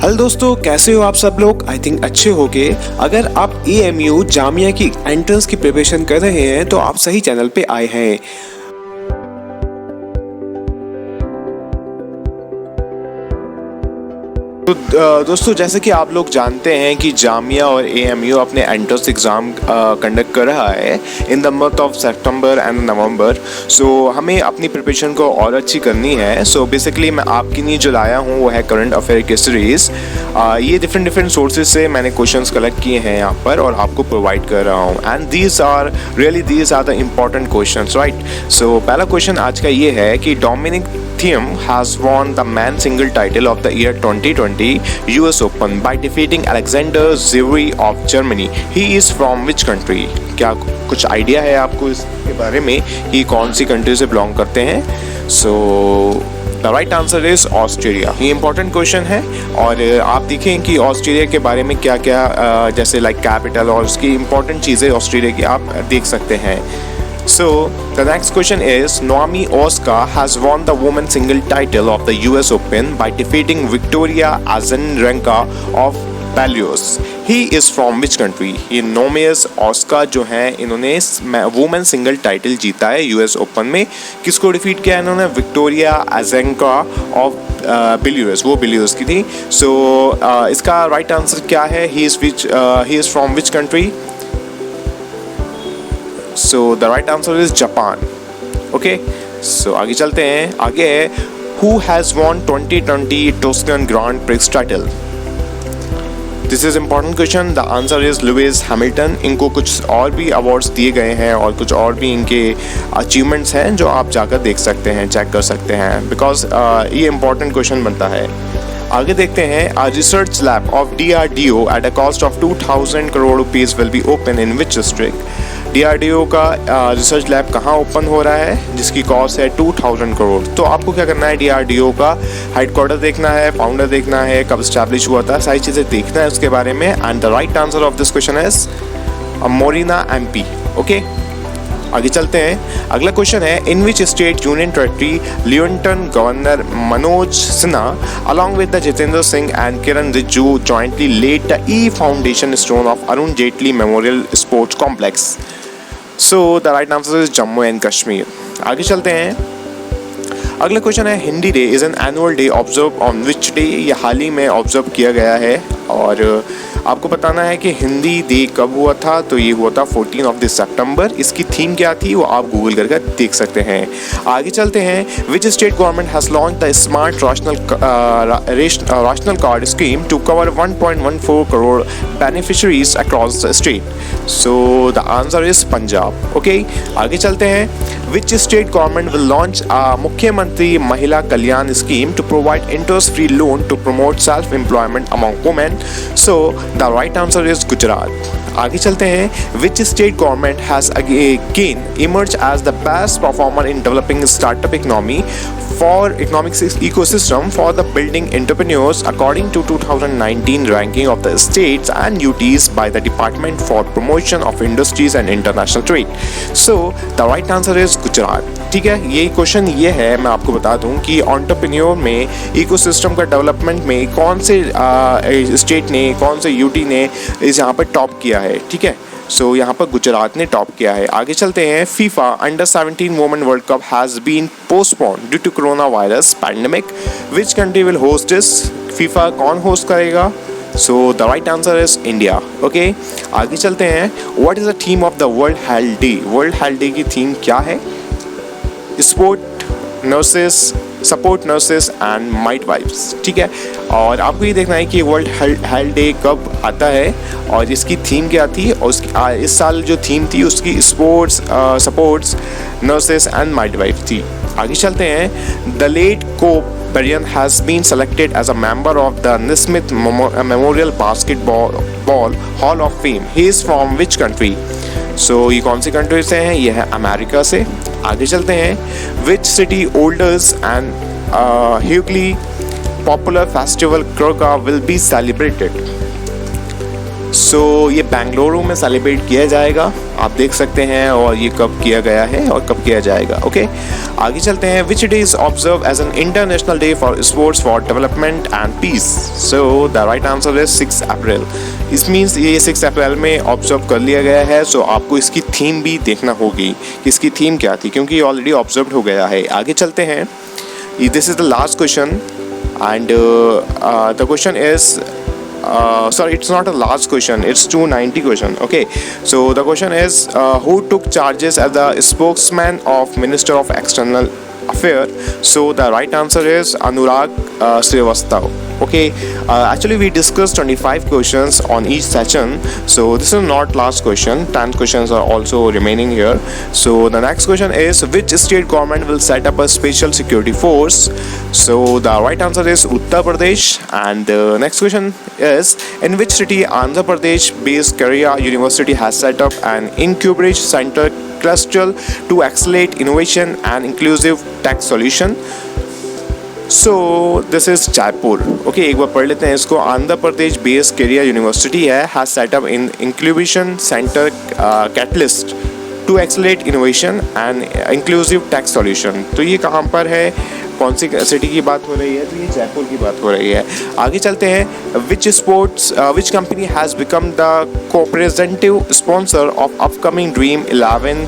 Hello दोस्तों, कैसे हो आप सब लोग। आई थिंक अच्छे होगे। अगर आप AMU जामिया की एंट्रेंस की प्रिपरेशन कर रहे हैं तो आप सही चैनल पे आए हैं। तो दोस्तों, जैसे कि आप लोग जानते हैं कि जामिया और AMU अपने एंट्रेंस एग्ज़ाम कंडक्ट कर रहा है in the month of September and November. So हमें अपनी प्रिपरेशन को और अच्छी करनी है। सो बेसिकली मैं आपके लिए जो लाया हूँ वो है करंट अफेयर की सीरीज़। ये डिफरेंट सोर्सेज से मैंने क्वेश्चंस कलेक्ट किए हैं यहाँ पर और आपको प्रोवाइड कर रहा हूँ। And these are the important questions, right. So पहला क्वेश्चन आज का ये है कि Dominic Thiem has won the men's single title of the year 2020 US Open by defeating Alexander Zverev of Germany. He is from which country? क्या कुछ idea है आपको इसके बारे में कि कौन सी कंट्री से बिलोंग करते हैं? So the right answer is Australia. ये इंपॉर्टेंट क्वेश्चन है और आप देखें कि ऑस्ट्रेलिया के बारे में क्या क्या जैसे लाइक कैपिटल और उसकी इंपॉर्टेंट चीज़ें ऑस्ट्रेलिया की आप देख सकते हैं। So the next question is Naomi Osaka has won the women's single title of the US Open by defeating Victoria Azarenka of Belarus. He is from which country? ये Naomi Osaka जो हैं इन्होंने women single title जीता है US Open में। किसको defeat किया इन्होंने? विक्टोरिया अज़रेंका ऑफ बेलारूस, वो बेलारूस की थी। So इसका राइट आंसर क्या है? He is from which country? So the right answer is Japan. Okay, so आगे चलते हैं। आगे है Who has won 2020 Toscan Grand Prix title? This is important question. The answer is Lewis Hamilton. इनको कुछ और भी अवार्ड्स दिए गए हैं और कुछ और भी इनके अचीवमेंट्स हैं जो आप जाकर देख सकते हैं, चेक कर सकते हैं, बिकॉज ये इंपॉर्टेंट क्वेश्चन बनता है। आगे देखते हैं। A research lab of DRDO at a cost of 2,000 crore rupees will be open in which district? DRDO का रिसर्च लैब कहाँ ओपन हो रहा है जिसकी कॉस्ट है 2,000 करोड़। तो आपको क्या करना है? DRDO का हेडक्वार्टर देखना है, फाउंडर देखना है, कब स्टैब्लिश हुआ था, सारी चीज़ें देखना है उसके बारे में। And the right answer of this question is Morena MP। Okay, आगे चलते हैं। अगला क्वेश्चन है in which state union territory lieutenant governor Manoj Sinha along with the Jitendra Singh and Kiren Rijiju jointly laid the foundation stone of Arun Jaitley memorial sports complex? So the right answer is Jammu and Kashmir. आगे चलते हैं। अगला question है Hindi day is an annual day observe on which day? ये हाल ही में observe किया गया है और आपको बताना है कि हिंदी डे कब हुआ था। तो ये हुआ था 14 ऑफ दिस सितंबर। इसकी थीम क्या थी वो आप गूगल करके देख सकते हैं। आगे चलते हैं। Which state government has launch the smart rational card scheme to cover 1.14 crore beneficiaries across the state? So the answer is Punjab. Okay, आगे चलते हैं। Which state government will launch Mukhyamantri Mahila Kalyan scheme to provide interest free loan to promote self employment among women? So the right answer is Gujarat. आगे चलते हैं। Which state government has again emerge as the best performer in developing startup economy for economic ecosystem for the building entrepreneurs according to 2019 ranking of the states and UTs by the Department for Promotion of Industries and International Trade? So the right answer is Gujarat. ठीक है, ये question ये है, मैं आपको बता दूं कि एंटरप्रेन्योर में इकोसिस्टम का डेवलपमेंट में कौन से स्टेट ने, कौन से UT ने इस यहाँ पर टॉप किया है। ठीक है, सो यहाँ पर गुजरात ने टॉप किया है। आगे चलते हैं। FIFA under 17 women world cup has been postponed due to corona virus pandemic. Which country will host this? FIFA कौन होस्ट करेगा? So the right answer is India. Okay, आगे चलते हैं। What is the theme of the world health day? World health day की theme क्या है? Support nurses and midwifes. ठीक है, और आपको ये देखना है कि वर्ल्ड हेल्थ डे कब आता है और इसकी थीम क्या थी और इस साल जो थीम थी उसकी सपोर्ट्स नर्सेस एंड माइडवाइफ थी। आगे चलते हैं। The late Kobe Bryant has been selected as a member of the Naismith memorial basketball hall of fame. He is from which country? So ये कौन सी कंट्री से हैं? ये है अमेरिका से। आगे चलते हैं। Which city oldest and hugely popular festival Karaga will be celebrated? So ये बेंगलुरु में सेलिब्रेट किया जाएगा, आप देख सकते हैं, और ये कब किया गया है और कब किया जाएगा। ओके, आगे चलते हैं। Which day is observe as an international day for sports for development and peace? So the right answer is 6 April. इस मीन्स ये 6 अप्रैल में ऑब्जर्व कर लिया गया है। सो आपको इसकी थीम भी देखना होगी कि इसकी थीम क्या थी, क्योंकि ये ऑलरेडी ऑब्जर्व हो गया है। आगे चलते हैं। This is the last question and the question is sorry, it's not a last question, it's 290 question. Okay, so the question is who took charges as the spokesman of Minister of External Affairs? So the right answer is Anurag Srivastava. Okay, actually we discussed 25 questions on each session, so this is not last question. 10 questions are also remaining here. So the next question is which state government will set up a special security force? So the right answer is Uttar Pradesh. And the next question is in which city Andhra Pradesh based Career University has set up an incubation center cluster to accelerate innovation and inclusive tech solution? So this is Jaipur. Okay, एक बार पढ़ लेते हैं इसको। Andhra Pradesh based Krea university है has setup an incubation centre catalyst to accelerate innovation and inclusive tech solution. तो ये कहाँ पर है, कौन सी सिटी की बात हो रही है? तो ये जयपुर की बात हो रही है। आगे चलते हैं। Which company has become the co-presenting sponsor of upcoming dream 11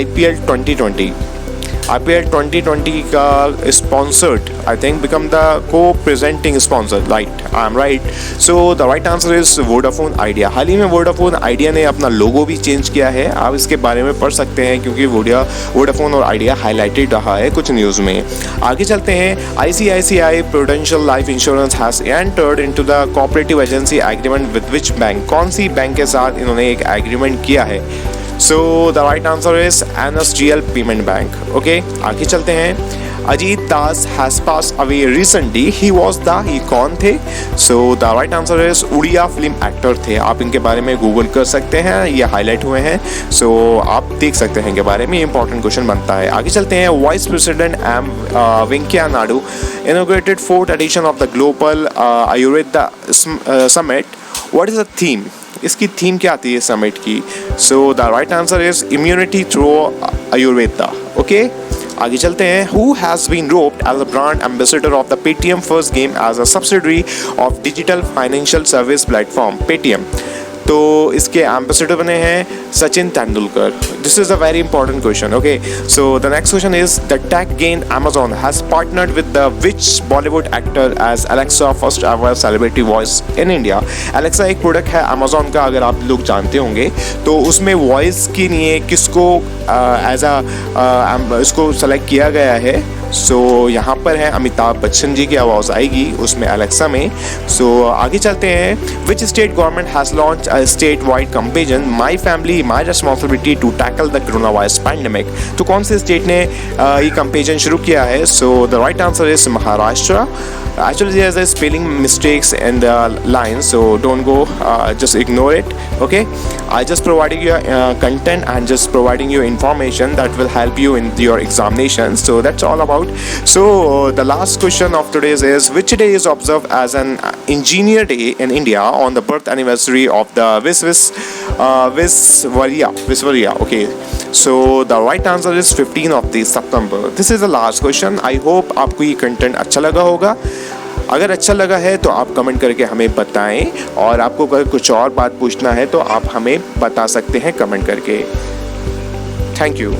IPL 2020? IPL 2020 का sponsored I think become the co-presenting sponsor, right? I am right. So the right answer is Vodafone Idea. हाल ही में वोडाफोन आइडिया ने अपना लोगो भी change किया है, आप इसके बारे में पढ़ सकते हैं क्योंकि वोडाफोन और आइडिया हाईलाइटेड रहा है कुछ न्यूज़ में। आगे चलते हैं। ICICI prudential life insurance has entered into the cooperative agency agreement with which bank? कौन सी बैंक के साथ इन्होंने एक एग्रीमेंट किया है? So the right answer is NSDL Payment Bank. Okay, आगे चलते हैं। अजीत दास has passed away recently. He was the, he कौन थे? So the right answer is Odia film actor थे। आप इनके बारे में गूगल कर सकते हैं, ये हाईलाइट हुए हैं, so आप देख सकते हैं इनके बारे में, इंपॉर्टेंट क्वेश्चन बनता है। आगे चलते हैं। Vice president M Venkaiah Naidu inaugurated 4th edition of the Global Ayurveda Summit. What is the theme? इसकी थीम क्या आती है समिट की? So the right answer is immunity through Ayurveda. Okay, आगे चलते हैं। Who has been roped as a brand ambassador of the Paytm first game as a subsidiary of digital financial service platform Paytm? तो इसके ambassador बने हैं Sachin Tendulkar. This is a very important question. Okay, so the next question is the tech giant Amazon has partnered with the which Bollywood actor as Alexa first ever celebrity voice in India? Alexa एक product है Amazon का, अगर आप लोग जानते होंगे, तो उसमें वॉइस के लिए किसको एज इसको सेलेक्ट किया गया है? सो यहाँ पर है अमिताभ बच्चन जी की आवाज़ आएगी उसमें, एलेक्सा में। सो आगे चलते हैं। Which state government has launch a state wide campaign my family my responsibility to tackle the corona virus pandemic? तो कौन से स्टेट ने ये कैंपेन शुरू किया है? सो the right answer is Maharashtra. Actually there is a spelling mistakes in the line, so don't go, just ignore it. Okay, I just providing you content and just providing you information that will help you in your examination, so that's all about. So the last question of today's is which day is observed as an engineer day in India on the birth anniversary of the Visvaria? Okay, so the right answer is 15 of the September. This is the last question. I hope आपको ये content अच्छा लगा होगा। अगर अच्छा लगा है तो आप कमेंट करके हमें बताएं, और आपको अगर कुछ और बात पूछना है तो आप हमें बता सकते हैं कमेंट करके। Thank you.